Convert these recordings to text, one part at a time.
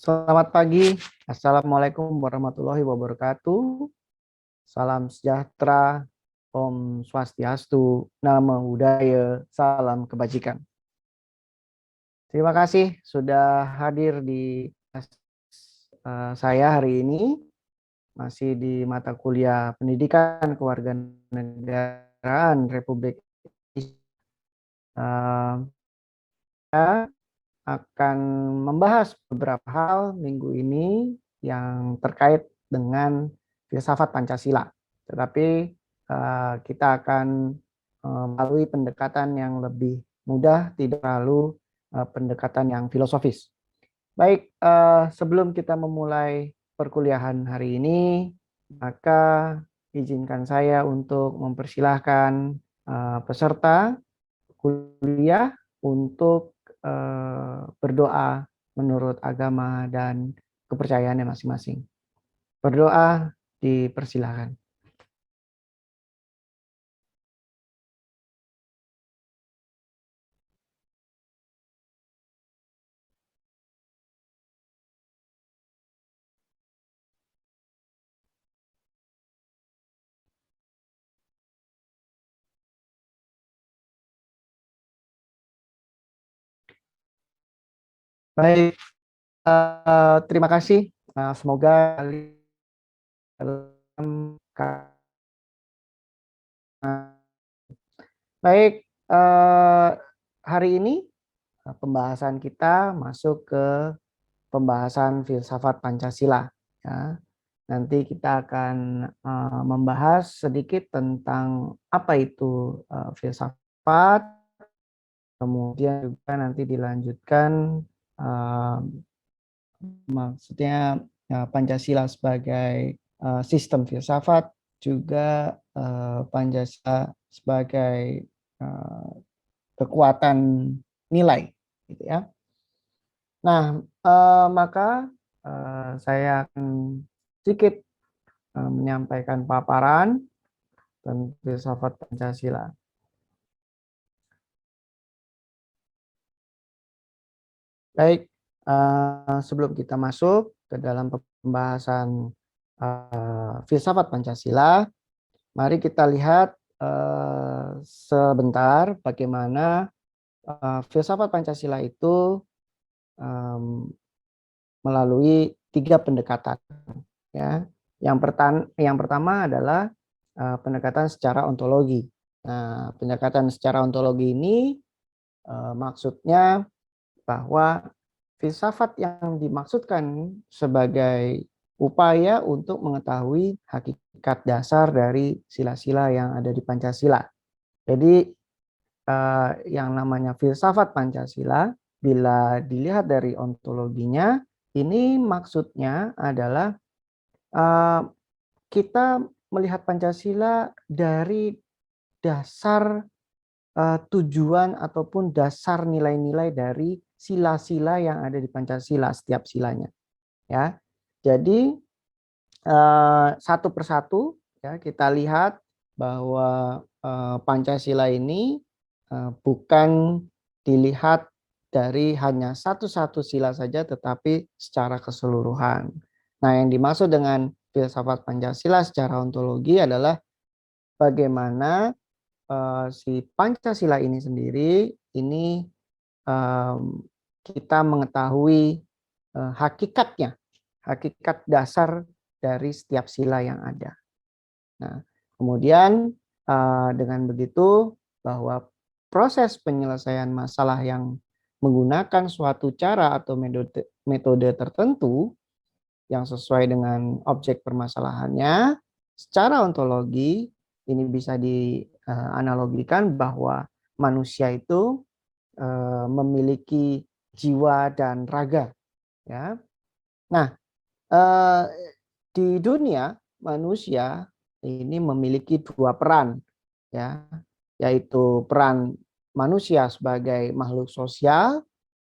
Selamat pagi. Assalamualaikum warahmatullahi wabarakatuh. Salam sejahtera, Om Swastiastu, Namo Buddhaya, salam kebajikan. Terima kasih sudah hadir di saya hari ini, masih di mata kuliah Pendidikan Kewarganegaraan Republik Indonesia. Saya akan membahas beberapa hal minggu ini yang terkait dengan filsafat Pancasila. Tetapi kita akan melalui pendekatan yang lebih mudah, tidak terlalu pendekatan yang filosofis. Baik, sebelum kita memulai perkuliahan hari ini, maka izinkan saya untuk mempersilahkan peserta kuliah untuk berdoa menurut agama dan kepercayaannya masing-masing. Berdoa dipersilahkan. Baik, terima kasih. Semoga baik, hari ini pembahasan kita masuk ke pembahasan filsafat Pancasila. Ya. Nanti kita akan membahas sedikit tentang apa itu filsafat, kemudian juga nanti dilanjutkan maksudnya Pancasila sebagai sistem filsafat, juga Pancasila sebagai kekuatan nilai, gitu ya. Nah, maka saya akan sedikit menyampaikan paparan tentang filsafat Pancasila. Baik, sebelum kita masuk ke dalam pembahasan filsafat Pancasila, mari kita lihat sebentar bagaimana filsafat Pancasila itu melalui 3 pendekatan. Ya, yang pertama adalah pendekatan secara ontologi. Nah, pendekatan secara ontologi ini maksudnya bahwa filsafat yang dimaksudkan sebagai upaya untuk mengetahui hakikat dasar dari sila-sila yang ada di Pancasila. Jadi yang namanya filsafat Pancasila, bila dilihat dari ontologinya, ini maksudnya adalah kita melihat Pancasila dari dasar tujuan ataupun dasar nilai-nilai dari sila-sila yang ada di Pancasila, setiap silanya. Ya, jadi satu persatu ya kita lihat bahwa Pancasila ini bukan dilihat dari hanya satu-satu sila saja, tetapi secara keseluruhan. Nah, yang dimaksud dengan filsafat Pancasila secara ontologi adalah bagaimana si Pancasila ini sendiri ini kita mengetahui hakikatnya, hakikat dasar dari setiap sila yang ada. Nah, kemudian dengan begitu bahwa proses penyelesaian masalah yang menggunakan suatu cara atau metode tertentu yang sesuai dengan objek permasalahannya, secara ontologi ini bisa dianalogikan bahwa manusia itu memiliki jiwa dan raga. Ya. Nah, di dunia manusia ini memiliki 2 peran, ya, yaitu peran manusia sebagai makhluk sosial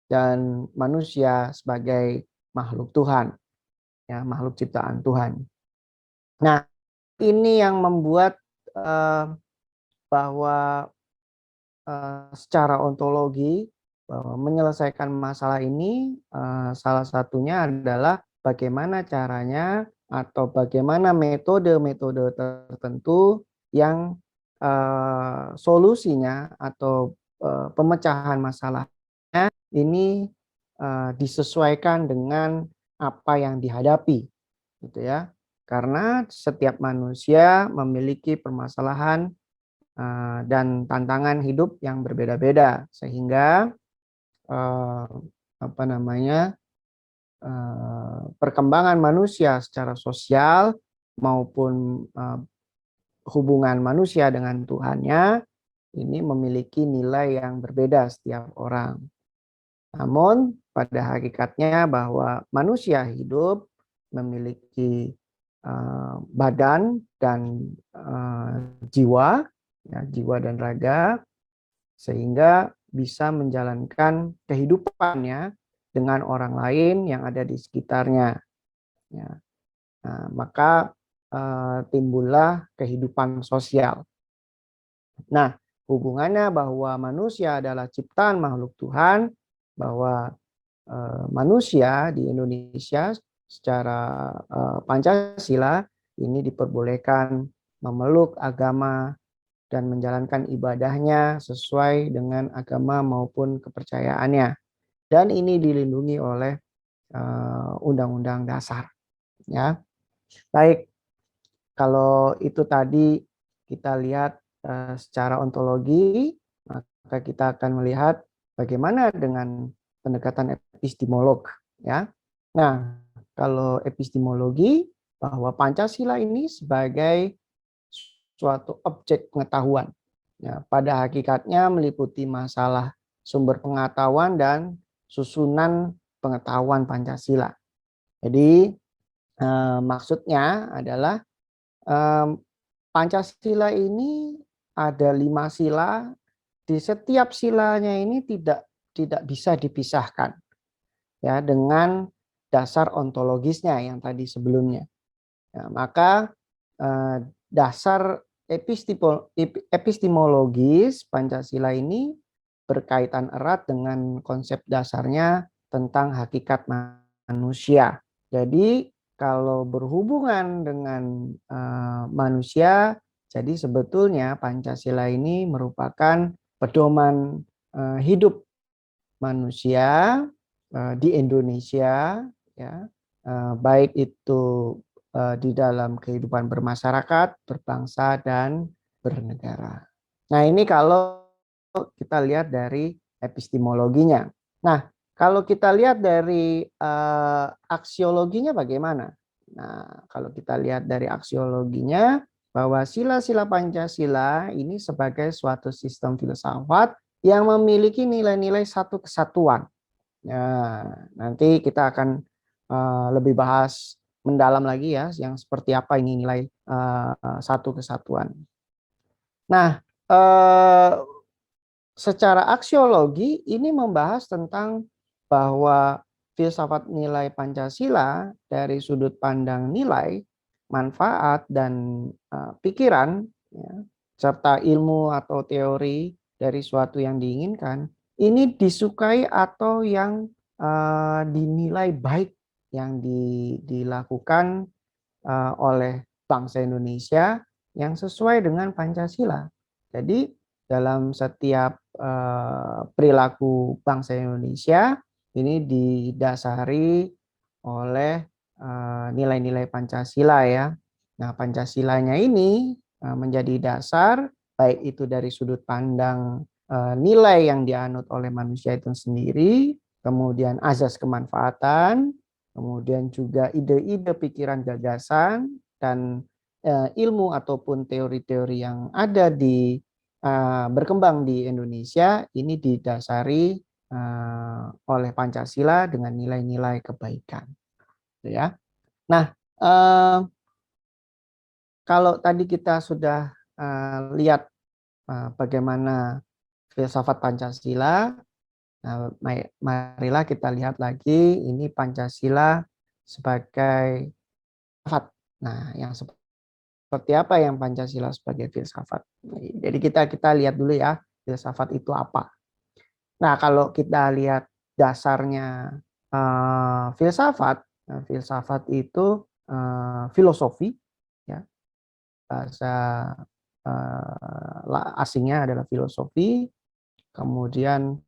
dan manusia sebagai makhluk Tuhan, ya, makhluk ciptaan Tuhan. Nah, ini yang membuat bahwa secara ontologi bahwa menyelesaikan masalah ini salah satunya adalah bagaimana caranya atau bagaimana metode-metode tertentu yang solusinya atau pemecahan masalahnya ini disesuaikan dengan apa yang dihadapi, gitu ya. Karena setiap manusia memiliki permasalahan dan tantangan hidup yang berbeda-beda, sehingga apa namanya perkembangan manusia secara sosial maupun hubungan manusia dengan Tuhannya ini memiliki nilai yang berbeda setiap orang. Namun pada hakikatnya bahwa manusia hidup memiliki badan dan jiwa, ya, jiwa dan raga, sehingga bisa menjalankan kehidupannya dengan orang lain yang ada di sekitarnya. Ya. Nah, maka timbullah kehidupan sosial. Nah, hubungannya bahwa manusia adalah ciptaan makhluk Tuhan, bahwa manusia di Indonesia secara Pancasila ini diperbolehkan memeluk agama dan menjalankan ibadahnya sesuai dengan agama maupun kepercayaannya. Dan ini dilindungi oleh Undang-Undang Dasar. Ya, baik. Kalau itu tadi kita lihat secara ontologi, maka kita akan melihat bagaimana dengan pendekatan epistemolog. Ya, nah kalau epistemologi bahwa Pancasila ini sebagai suatu objek pengetahuan. Ya, pada hakikatnya meliputi masalah sumber pengetahuan dan susunan pengetahuan Pancasila. Jadi maksudnya adalah Pancasila ini ada 5 sila. Di setiap silanya ini tidak bisa dipisahkan, ya, dengan dasar ontologisnya yang tadi sebelumnya. Ya, maka dasar epistemologis Pancasila ini berkaitan erat dengan konsep dasarnya tentang hakikat manusia. Jadi kalau berhubungan dengan manusia, jadi sebetulnya Pancasila ini merupakan pedoman hidup manusia di Indonesia, ya, baik itu di dalam kehidupan bermasyarakat, berbangsa, dan bernegara. Nah, ini kalau kita lihat dari epistemologinya. Nah, kalau kita lihat dari aksiologinya bagaimana? Nah, kalau kita lihat dari aksiologinya, bahwa sila-sila Pancasila ini sebagai suatu sistem filsafat yang memiliki nilai-nilai satu kesatuan. Nah, nanti kita akan lebih bahas mendalam lagi ya, yang seperti apa ini nilai satu kesatuan. Nah, secara aksiologi ini membahas tentang bahwa filsafat nilai Pancasila dari sudut pandang nilai, manfaat, dan pikiran, ya, serta ilmu atau teori dari suatu yang diinginkan, ini disukai atau yang dinilai baik yang dilakukan oleh bangsa Indonesia yang sesuai dengan Pancasila. Jadi dalam setiap perilaku bangsa Indonesia ini didasari oleh nilai-nilai Pancasila, ya. Nah, Pancasilanya ini menjadi dasar baik itu dari sudut pandang nilai yang dianut oleh manusia itu sendiri, kemudian azas kemanfaatan, kemudian juga ide-ide, pikiran, gagasan, dan ilmu ataupun teori-teori yang ada di berkembang di Indonesia ini didasari oleh Pancasila dengan nilai-nilai kebaikan, ya. Nah, kalau tadi kita sudah lihat bagaimana filsafat Pancasila, nah, marilah kita lihat lagi ini Pancasila sebagai filsafat. Nah, yang seperti apa yang Pancasila sebagai filsafat? Jadi kita lihat dulu ya, filsafat itu apa. Nah, kalau kita lihat dasarnya filsafat, filsafat itu filosofi, ya, bahasa asingnya adalah filosofi, kemudian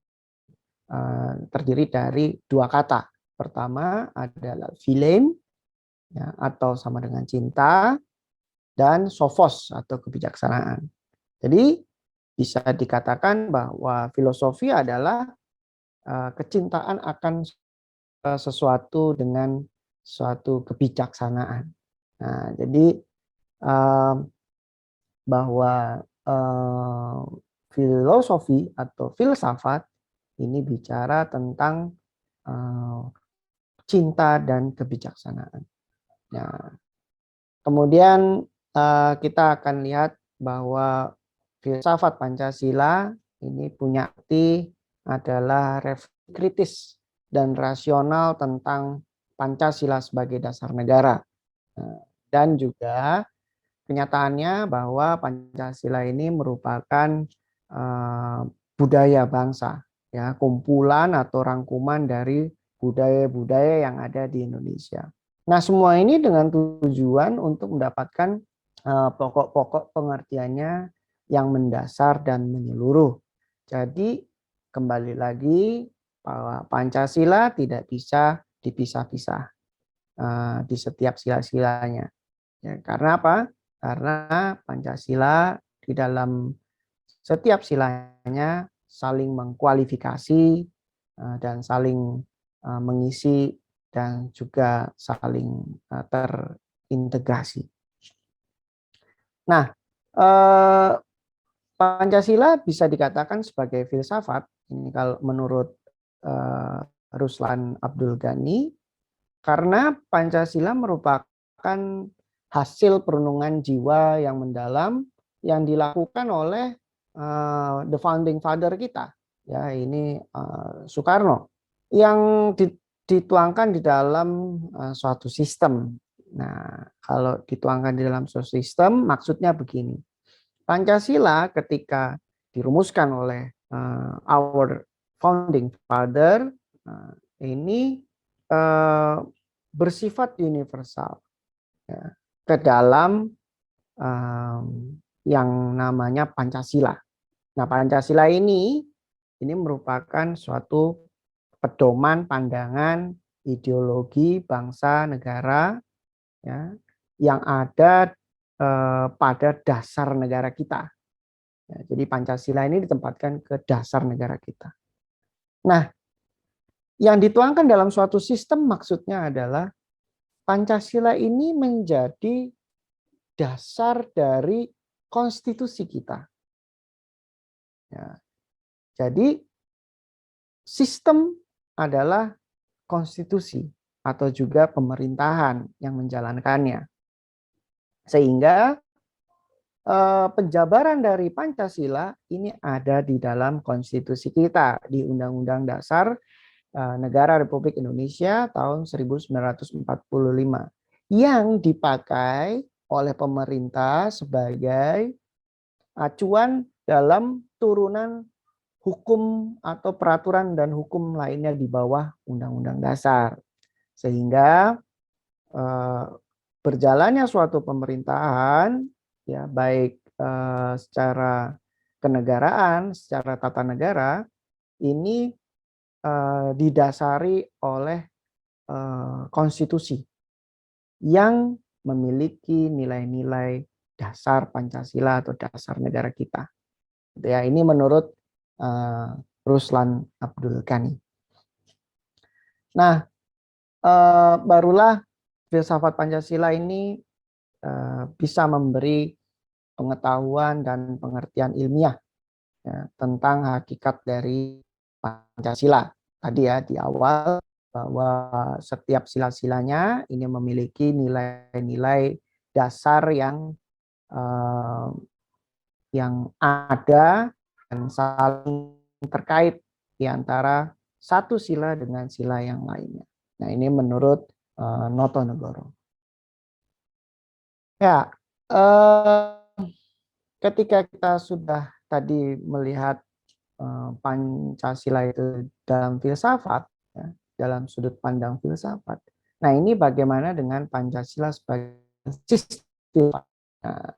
terdiri dari dua kata. Pertama adalah philein, ya, atau sama dengan cinta, dan sophos atau kebijaksanaan. Jadi bisa dikatakan bahwa filosofi adalah kecintaan akan sesuatu dengan suatu kebijaksanaan. Nah, jadi bahwa filosofi atau filsafat ini bicara tentang cinta dan kebijaksanaan. Nah, kemudian kita akan lihat bahwa filsafat Pancasila ini punya arti adalah refleksi kritis dan rasional tentang Pancasila sebagai dasar negara. Dan juga kenyataannya bahwa Pancasila ini merupakan budaya bangsa, ya, kumpulan atau rangkuman dari budaya-budaya yang ada di Indonesia. Nah, semua ini dengan tujuan untuk mendapatkan pokok-pokok pengertiannya yang mendasar dan menyeluruh. Jadi, kembali lagi bahwa Pancasila tidak bisa dipisah-pisah di setiap sila-silanya. Ya, karena apa? Karena Pancasila di dalam setiap silanya saling mengkualifikasi dan saling mengisi dan juga saling terintegrasi. Nah, Pancasila bisa dikatakan sebagai filsafat, ini kalau menurut Ruslan Abdul Ghani, karena Pancasila merupakan hasil perenungan jiwa yang mendalam yang dilakukan oleh the founding father kita, ya, ini Soekarno, yang dituangkan di dalam suatu sistem. Nah, kalau dituangkan di dalam suatu sistem, maksudnya begini. Pancasila ketika dirumuskan oleh our founding father, ini bersifat universal, ya, ke dalam yang namanya Pancasila. Nah, Pancasila ini merupakan suatu pedoman pandangan ideologi bangsa negara, ya, yang ada pada dasar negara kita. Ya, jadi Pancasila ini ditempatkan ke dasar negara kita. Nah, yang dituangkan dalam suatu sistem maksudnya adalah Pancasila ini menjadi dasar dari konstitusi kita. Ya, jadi sistem adalah konstitusi atau juga pemerintahan yang menjalankannya. Sehingga penjabaran dari Pancasila ini ada di dalam konstitusi kita di Undang-Undang Dasar Negara Republik Indonesia tahun 1945 yang dipakai oleh pemerintah sebagai acuan dalam turunan hukum atau peraturan dan hukum lainnya di bawah Undang-Undang Dasar. Sehingga berjalannya suatu pemerintahan, ya, baik secara kenegaraan, secara tata negara, ini didasari oleh konstitusi yang memiliki nilai-nilai dasar Pancasila atau dasar negara kita. Ya, ini menurut Ruslan Abdul Ghani. Nah, barulah filsafat Pancasila ini bisa memberi pengetahuan dan pengertian ilmiah, ya, tentang hakikat dari Pancasila. Tadi ya di awal bahwa setiap sila-silanya ini memiliki nilai-nilai dasar yang ada dan saling terkait di antara satu sila dengan sila yang lainnya. Nah, ini menurut Noto Negoro. Ya, ketika kita sudah tadi melihat Pancasila itu dalam filsafat, ya, dalam sudut pandang filsafat. Nah, ini bagaimana dengan Pancasila sebagai sistem? Nah,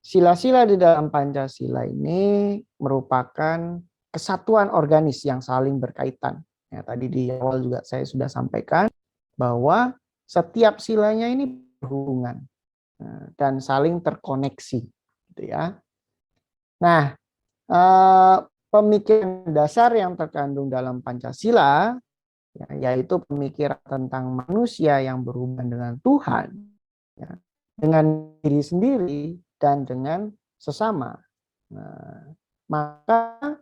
sila-sila di dalam Pancasila ini merupakan kesatuan organis yang saling berkaitan. Ya, tadi di awal juga saya sudah sampaikan bahwa setiap silanya ini berhubungan dan saling terkoneksi, gitu ya. Nah, pemikiran dasar yang terkandung dalam Pancasila, ya, yaitu pemikiran tentang manusia yang berhubungan dengan Tuhan, ya, dengan diri sendiri dan dengan sesama. Nah, maka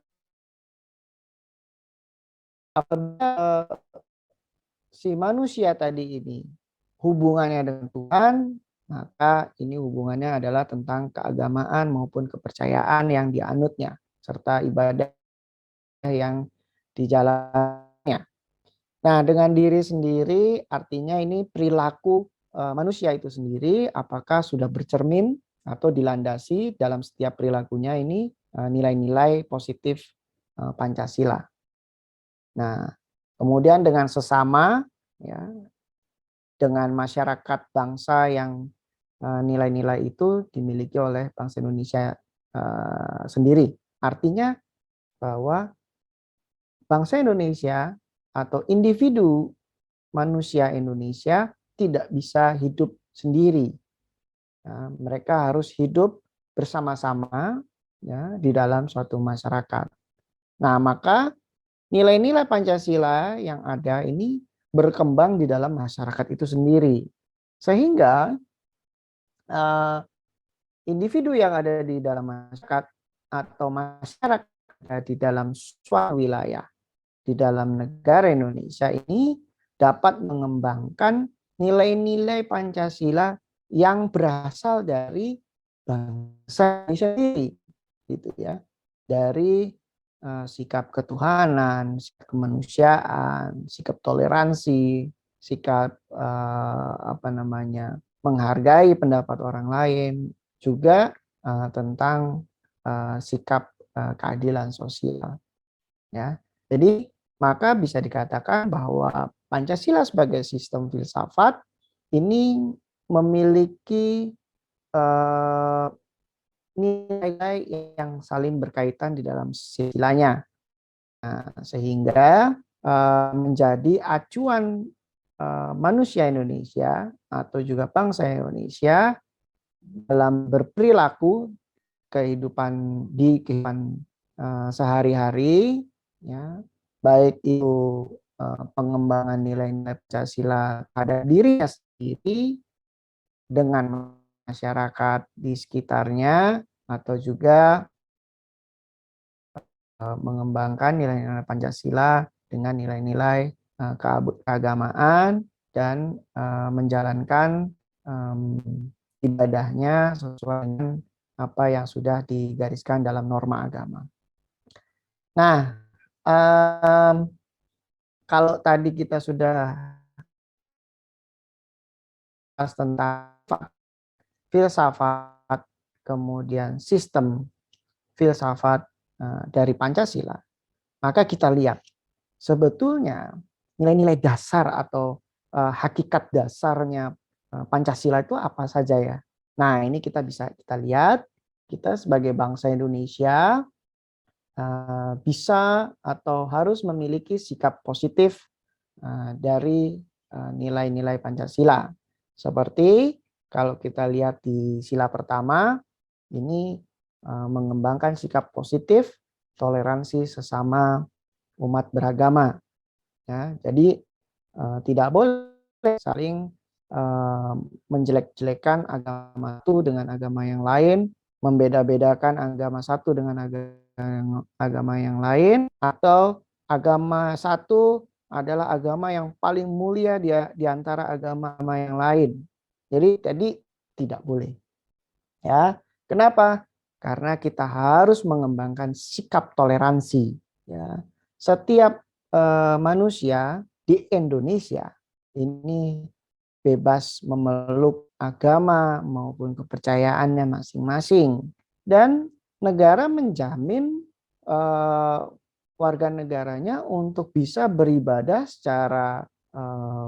apabila si manusia tadi ini hubungannya dengan Tuhan, maka ini hubungannya adalah tentang keagamaan maupun kepercayaan yang dianutnya, serta ibadah yang dijalannya. Nah, dengan diri sendiri artinya ini perilaku manusia itu sendiri apakah sudah bercermin atau dilandasi dalam setiap perilakunya ini nilai-nilai positif Pancasila. Nah, kemudian dengan sesama, ya, dengan masyarakat bangsa yang nilai-nilai itu dimiliki oleh bangsa Indonesia sendiri. Artinya bahwa bangsa Indonesia atau individu manusia Indonesia tidak bisa hidup sendiri. Ya, mereka harus hidup bersama-sama, ya, di dalam suatu masyarakat. Nah, maka nilai-nilai Pancasila yang ada ini berkembang di dalam masyarakat itu sendiri. Sehingga individu yang ada di dalam masyarakat atau masyarakat di dalam suatu wilayah di dalam negara Indonesia ini dapat mengembangkan nilai-nilai Pancasila yang berasal dari bangsa sendiri, gitu ya, dari sikap ketuhanan, sikap kemanusiaan, sikap toleransi, sikap menghargai pendapat orang lain, juga tentang sikap keadilan sosial. Ya, jadi maka bisa dikatakan bahwa Pancasila sebagai sistem filsafat ini memiliki nilai-nilai yang saling berkaitan di dalam silanya, sehingga menjadi acuan manusia Indonesia atau juga bangsa Indonesia dalam berperilaku di kehidupan sehari-hari, ya, baik itu pengembangan nilai-nilai Pancasila pada dirinya sendiri dengan masyarakat di sekitarnya atau juga mengembangkan nilai-nilai Pancasila dengan nilai-nilai keagamaan dan menjalankan ibadahnya sesuai dengan apa yang sudah digariskan dalam norma agama. Nah, kalau tadi kita sudah bahas tentang filsafat, kemudian sistem filsafat dari Pancasila, maka kita lihat sebetulnya nilai-nilai dasar atau hakikat dasarnya Pancasila itu apa saja ya. Nah, ini kita lihat, kita sebagai bangsa Indonesia bisa atau harus memiliki sikap positif dari nilai-nilai Pancasila. Seperti kalau kita lihat di sila pertama, ini mengembangkan sikap positif, toleransi sesama umat beragama. Ya, jadi tidak boleh saling menjelek-jelekan agama satu dengan agama yang lain, membeda-bedakan agama satu dengan agama yang lain, atau agama satu adalah agama yang paling mulia di antara agama yang lain. Jadi tidak boleh. Ya, kenapa? Karena kita harus mengembangkan sikap toleransi. Ya, setiap manusia di Indonesia ini bebas memeluk agama maupun kepercayaannya masing-masing dan negara menjamin warga negaranya untuk bisa beribadah secara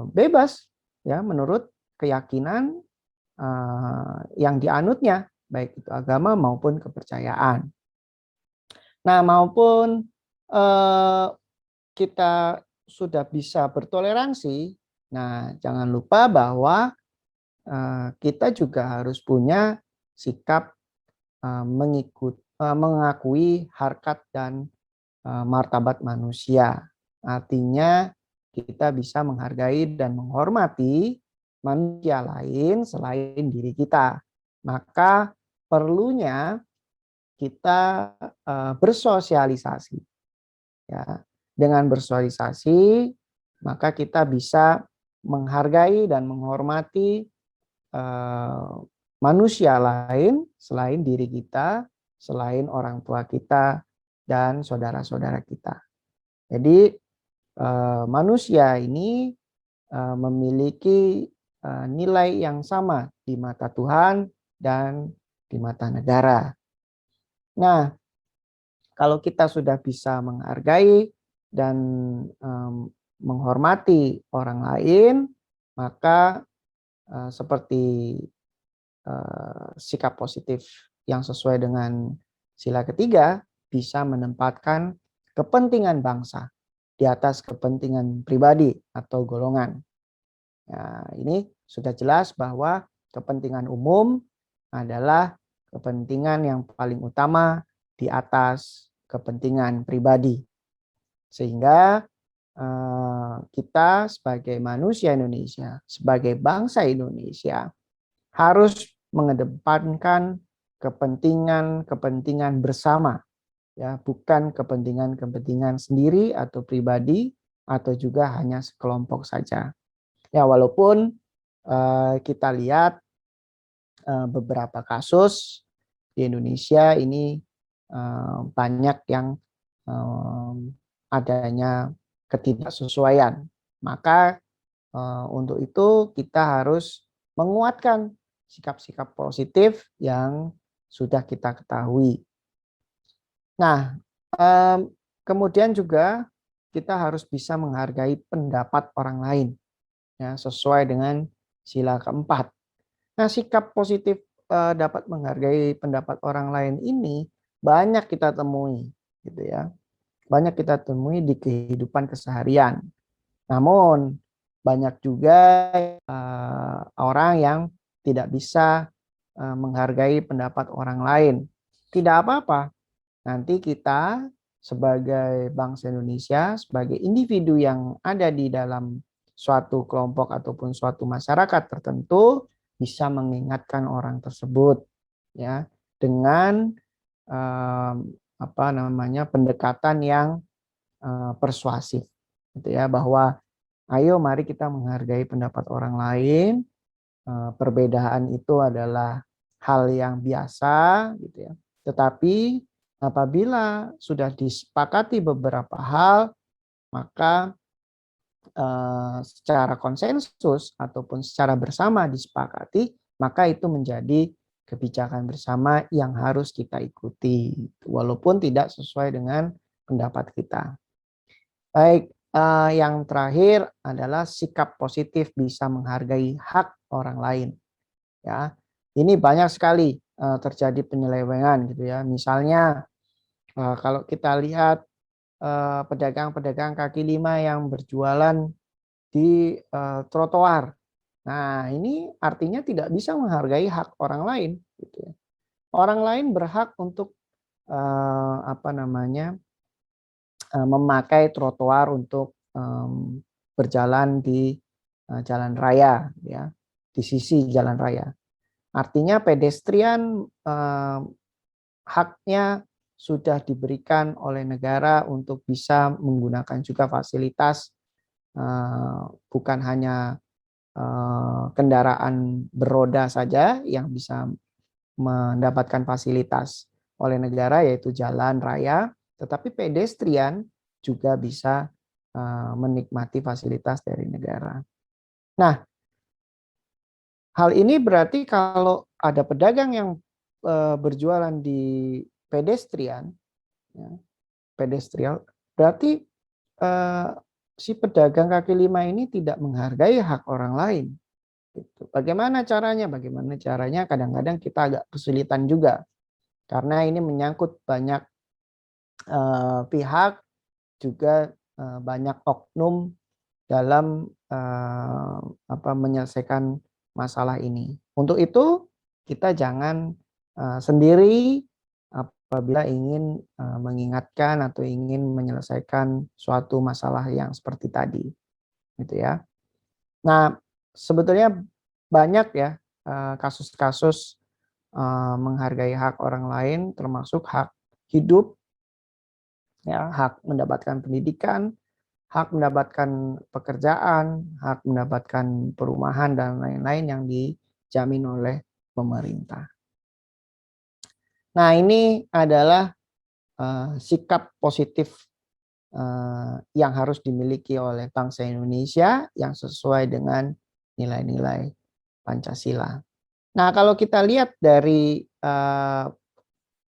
bebas, ya, menurut keyakinan yang dianutnya, baik itu agama maupun kepercayaan. Nah, maupun kita sudah bisa bertoleransi, nah jangan lupa bahwa kita juga harus punya sikap mengakui harkat dan martabat manusia. Artinya kita bisa menghargai dan menghormati manusia lain selain diri kita. Maka perlunya kita bersosialisasi. Ya, dengan bersosialisasi maka kita bisa menghargai dan menghormati manusia lain selain diri kita, selain orang tua kita dan saudara-saudara kita. Jadi manusia ini memiliki nilai yang sama di mata Tuhan dan di mata negara. Nah, kalau kita sudah bisa menghargai dan menghormati orang lain, maka seperti sikap positif yang sesuai dengan sila ketiga bisa menempatkan kepentingan bangsa di atas kepentingan pribadi atau golongan. Nah, ini sudah jelas bahwa kepentingan umum adalah kepentingan yang paling utama di atas kepentingan pribadi. Sehingga kita sebagai manusia Indonesia, sebagai bangsa Indonesia, harus mengedepankan kepentingan-kepentingan bersama, ya, bukan kepentingan-kepentingan sendiri atau pribadi atau juga hanya sekelompok saja. Ya, walaupun kita lihat beberapa kasus di Indonesia ini banyak yang adanya ketidaksesuaian. Maka untuk itu kita harus menguatkan sikap-sikap positif yang sudah kita ketahui. Nah, kemudian juga kita harus bisa menghargai pendapat orang lain, ya, sesuai dengan sila keempat. Nah, sikap positif dapat menghargai pendapat orang lain ini banyak kita temui, gitu ya. Banyak kita temui di kehidupan keseharian. Namun banyak juga orang yang tidak bisa menghargai pendapat orang lain. Tidak apa-apa. Nanti kita sebagai bangsa Indonesia, sebagai individu yang ada di dalam suatu kelompok ataupun suatu masyarakat tertentu, bisa mengingatkan orang tersebut, ya, dengan pendekatan yang persuasif, gitu ya, bahwa ayo mari kita menghargai pendapat orang lain. Perbedaan itu adalah hal yang biasa, gitu ya. Tetapi apabila sudah disepakati beberapa hal, maka secara konsensus ataupun secara bersama disepakati, maka itu menjadi kebijakan bersama yang harus kita ikuti, walaupun tidak sesuai dengan pendapat kita. Baik, yang terakhir adalah sikap positif bisa menghargai hak orang lain. Ya, ini banyak sekali terjadi penyelewengan, gitu ya. Misalnya kalau kita lihat pedagang-pedagang kaki lima yang berjualan di trotoar. Nah, ini artinya tidak bisa menghargai hak orang lain, gitu ya. Orang lain berhak untuk memakai trotoar untuk berjalan di jalan raya, ya, di sisi jalan raya. Artinya pedestrian haknya sudah diberikan oleh negara untuk bisa menggunakan juga fasilitas, bukan hanya kendaraan beroda saja yang bisa mendapatkan fasilitas oleh negara, yaitu jalan raya, tetapi pedestrian juga bisa menikmati fasilitas dari negara. Nah, hal ini berarti kalau ada pedagang yang berjualan di pedestrian, ya, pedestrian berarti si pedagang kaki lima ini tidak menghargai hak orang lain. Gitu. Bagaimana caranya? Bagaimana caranya? Kadang-kadang kita agak kesulitan juga karena ini menyangkut banyak pihak, juga banyak oknum dalam menyelesaikan masalah ini. Untuk itu kita jangan sendiri apabila ingin mengingatkan atau ingin menyelesaikan suatu masalah yang seperti tadi, gitu ya. Nah, sebetulnya banyak ya kasus-kasus menghargai hak orang lain, termasuk hak hidup, ya, hak mendapatkan pendidikan, hak mendapatkan pekerjaan, hak mendapatkan perumahan dan lain-lain yang dijamin oleh pemerintah. Nah, ini adalah sikap positif yang harus dimiliki oleh bangsa Indonesia yang sesuai dengan nilai-nilai Pancasila. Nah, kalau kita lihat dari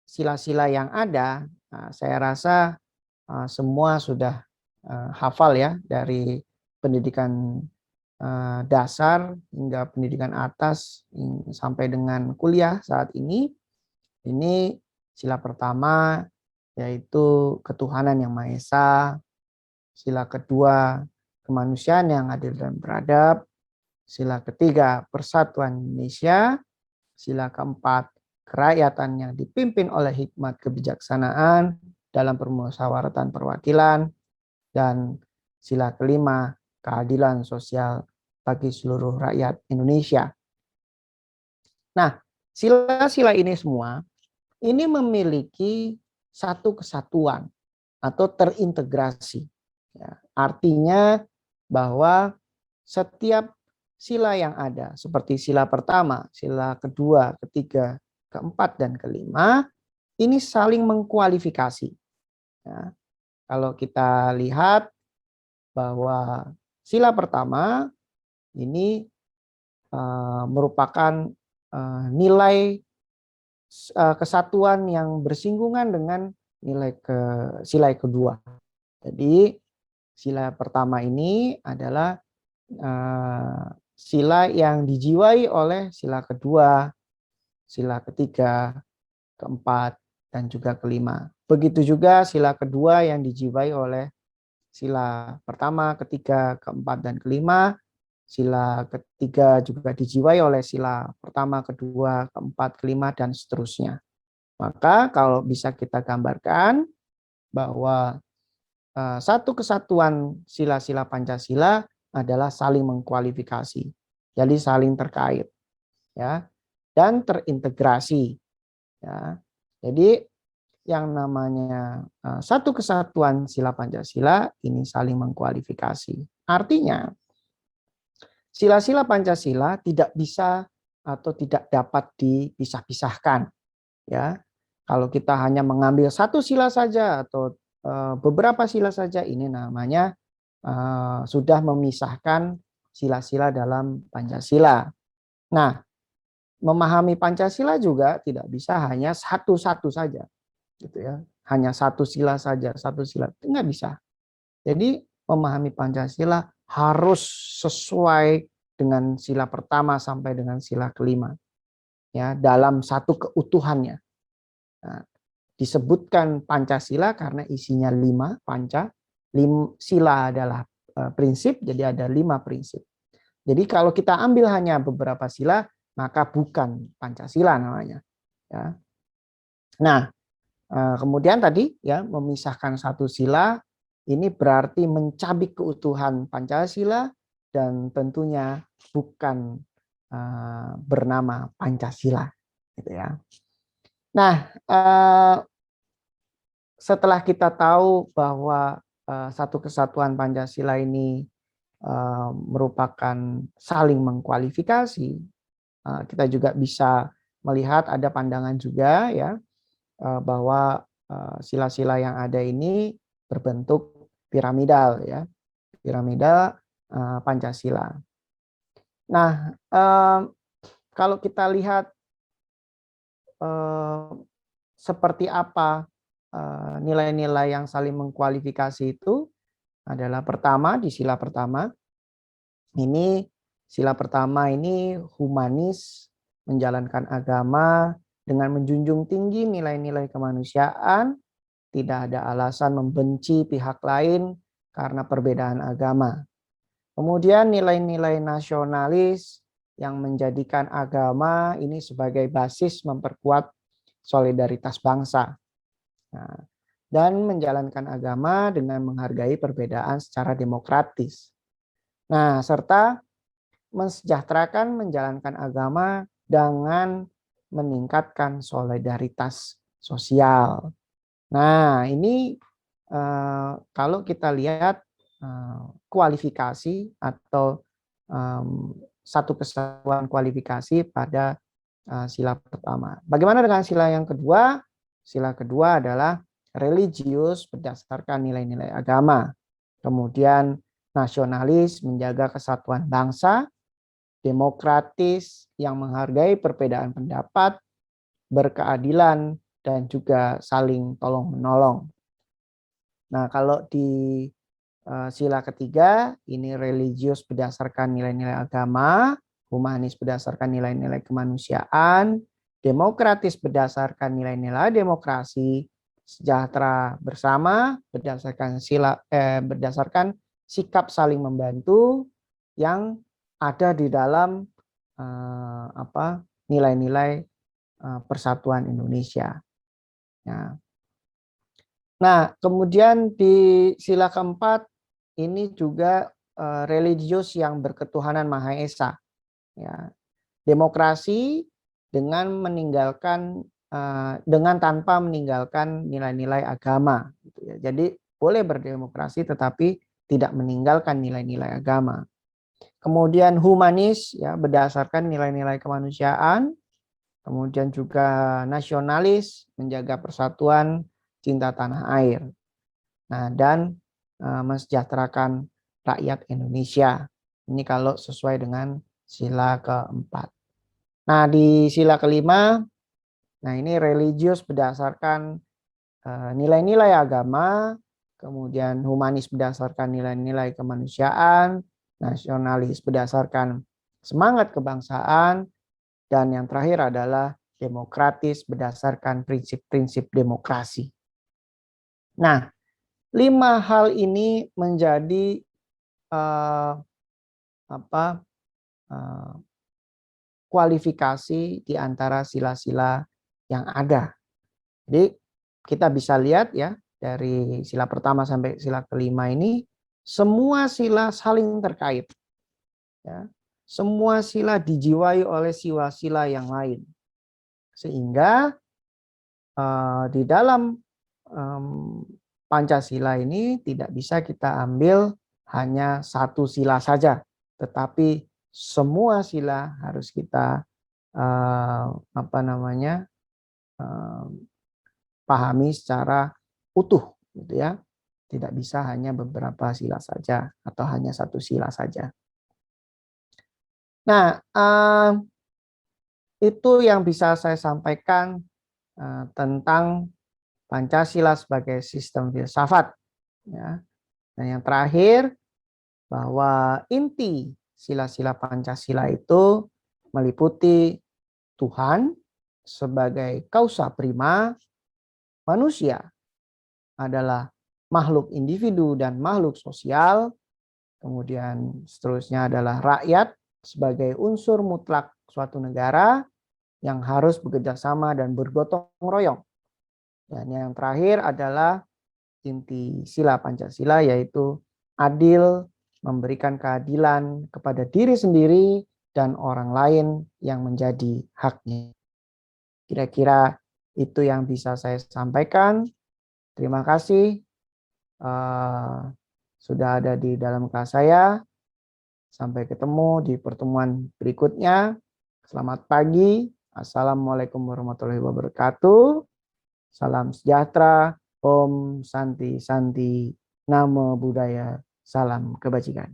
sila-sila yang ada, saya rasa semua sudah hafal ya, dari pendidikan dasar hingga pendidikan atas sampai dengan kuliah saat ini. Ini sila pertama yaitu ketuhanan yang Maha Esa, sila kedua kemanusiaan yang adil dan beradab, sila ketiga persatuan Indonesia, sila keempat kerakyatan yang dipimpin oleh hikmat kebijaksanaan dalam permusyawaratan perwakilan, dan sila kelima keadilan sosial bagi seluruh rakyat Indonesia. Nah, sila-sila ini semua ini memiliki satu kesatuan atau terintegrasi. Ya, artinya bahwa setiap sila yang ada, seperti sila pertama, sila kedua, ketiga, keempat, dan kelima, ini saling mengkualifikasi. Ya, kalau kita lihat bahwa sila pertama ini merupakan nilai kesatuan yang bersinggungan dengan nilai sila kedua. Jadi sila pertama ini adalah sila yang dijiwai oleh sila kedua, sila ketiga, keempat, dan juga kelima. Begitu juga sila kedua yang dijiwai oleh sila pertama, ketiga, keempat, dan kelima. Sila ketiga juga dijiwai oleh sila pertama, kedua, keempat, kelima, dan seterusnya. Maka kalau bisa kita gambarkan bahwa satu kesatuan sila-sila Pancasila adalah saling mengkualifikasi, jadi saling terkait, ya, dan terintegrasi. Ya. Jadi yang namanya satu kesatuan sila Pancasila ini saling mengkualifikasi. Artinya sila-sila Pancasila tidak bisa atau tidak dapat dipisah-pisahkan. Ya, kalau kita hanya mengambil satu sila saja atau beberapa sila saja, ini namanya sudah memisahkan sila-sila dalam Pancasila. Nah, memahami Pancasila juga tidak bisa hanya satu-satu saja, gitu ya. Hanya satu sila saja, satu sila nggak bisa. Jadi memahami Pancasila harus sesuai dengan sila pertama sampai dengan sila kelima, ya, dalam satu keutuhannya. Nah, disebutkan Pancasila karena isinya 5 panca, sila adalah prinsip, jadi ada 5 prinsip. Jadi kalau kita ambil hanya beberapa sila, maka bukan Pancasila namanya. Ya. Nah, kemudian tadi ya memisahkan satu sila ini berarti mencabik keutuhan Pancasila dan tentunya bukan bernama Pancasila, gitu ya. Nah, setelah kita tahu bahwa satu kesatuan Pancasila ini merupakan saling mengkualifikasi, kita juga bisa melihat ada pandangan juga ya bahwa sila-sila yang ada ini berbentuk piramidal ya, piramidal Pancasila. Nah, kalau kita lihat seperti apa nilai-nilai yang saling mengkualifikasi itu adalah pertama, di sila pertama, sila pertama ini humanis, menjalankan agama dengan menjunjung tinggi nilai-nilai kemanusiaan, tidak ada alasan membenci pihak lain karena perbedaan agama. Kemudian nilai-nilai nasionalis yang menjadikan agama ini sebagai basis memperkuat solidaritas bangsa. Nah, dan menjalankan agama dengan menghargai perbedaan secara demokratis. Nah, serta mensejahterakan menjalankan agama dengan meningkatkan solidaritas sosial. Nah, ini kalau kita lihat kualifikasi atau satu kesatuan kualifikasi pada sila pertama. Bagaimana dengan sila yang kedua? Sila kedua adalah religius berdasarkan nilai-nilai agama. Kemudian nasionalis menjaga kesatuan bangsa, demokratis yang menghargai perbedaan pendapat, berkeadilan, dan juga saling tolong-menolong. Nah, kalau di sila ketiga, ini religius berdasarkan nilai-nilai agama, humanis berdasarkan nilai-nilai kemanusiaan, demokratis berdasarkan nilai-nilai demokrasi, sejahtera bersama berdasarkan sikap saling membantu yang ada di dalam nilai-nilai persatuan Indonesia. Nah, kemudian di sila keempat ini juga religius yang berketuhanan Maha Esa. Ya. Demokrasi dengan tanpa meninggalkan nilai-nilai agama. Gitu ya. Jadi boleh berdemokrasi tetapi tidak meninggalkan nilai-nilai agama. Kemudian humanis ya berdasarkan nilai-nilai kemanusiaan. Kemudian juga nasionalis menjaga persatuan, cinta tanah air. Nah, dan mensejahterakan rakyat Indonesia. Ini kalau sesuai dengan sila keempat. Nah, di sila kelima, nah ini religius berdasarkan nilai-nilai agama, kemudian humanis berdasarkan nilai-nilai kemanusiaan, nasionalis berdasarkan semangat kebangsaan, dan yang terakhir adalah demokratis berdasarkan prinsip-prinsip demokrasi. Nah, 5 hal ini menjadi kualifikasi di antara sila-sila yang ada. Jadi kita bisa lihat ya dari sila pertama sampai sila kelima ini semua sila saling terkait. Ya. Semua sila dijiwai oleh sila-sila yang lain. Sehingga di dalam Pancasila ini tidak bisa kita ambil hanya satu sila saja, tetapi semua sila harus kita pahami secara utuh, gitu ya. Tidak bisa hanya beberapa sila saja atau hanya satu sila saja. Nah, itu yang bisa saya sampaikan tentang Pancasila sebagai sistem filsafat. Ya. Dan yang terakhir, bahwa inti sila-sila Pancasila itu meliputi Tuhan sebagai kausa prima, manusia adalah makhluk individu dan makhluk sosial, kemudian seterusnya adalah rakyat sebagai unsur mutlak suatu negara yang harus bekerja sama dan bergotong royong. Dan yang terakhir adalah inti sila Pancasila, yaitu adil, memberikan keadilan kepada diri sendiri dan orang lain yang menjadi haknya. Kira-kira itu yang bisa saya sampaikan. Terima kasih sudah ada di dalam kelas saya. Sampai ketemu di pertemuan berikutnya. Selamat pagi. Assalamualaikum warahmatullahi wabarakatuh. Salam sejahtera. Om Santi Santi. Namo Buddhaya. Salam kebajikan.